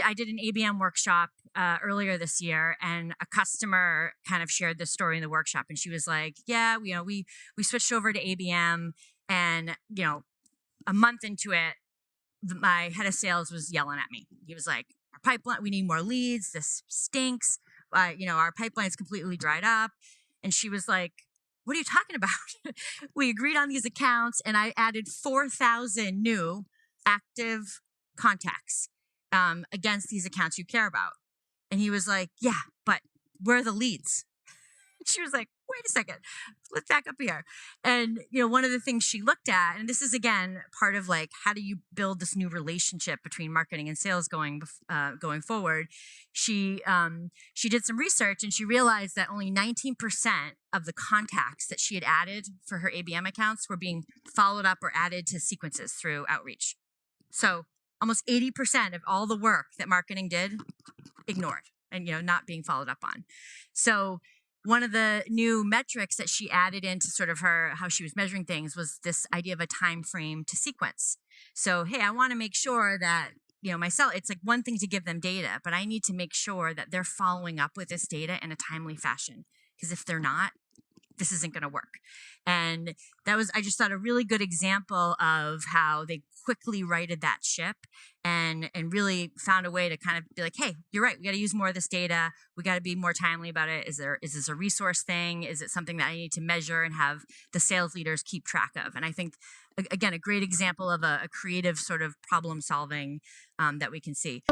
I did an ABM workshop earlier this year, and a customer kind of shared this story in the workshop, and she was like, "Yeah, we switched over to ABM, and a month into it, my head of sales was yelling at me. He was like, our pipeline, we need more leads. This stinks. Our pipeline's completely dried up." And she was like, "What are you talking about?" We agreed on these accounts, and I added 4,000 new active contacts against these accounts you care about. And he was like, "Yeah, but where are the leads?" She was like, "Wait a second, let's back up here." And one of the things she looked at, and this is again part of like, how do you build this new relationship between marketing and sales going forward? She did some research, and she realized that only 19% of the contacts that she had added for her ABM accounts were being followed up or added to sequences through outreach. So almost 80% of all the work that marketing did, ignored and not being followed up on. So one of the new metrics that she added into sort of how she was measuring things was this idea of a time frame to sequence. So, hey, I want to make sure that myself, it's like one thing to give them data, but I need to make sure that they're following up with this data in a timely fashion. Because if they're not, this isn't going to work. And that was, I just thought, a really good example of how they quickly righted that ship and really found a way to kind of be like, hey, you're right. We got to use more of this data. We got to be more timely about it. Is this a resource thing? Is it something that I need to measure and have the sales leaders keep track of? And I think, again, a great example of a creative sort of problem solving that we can see.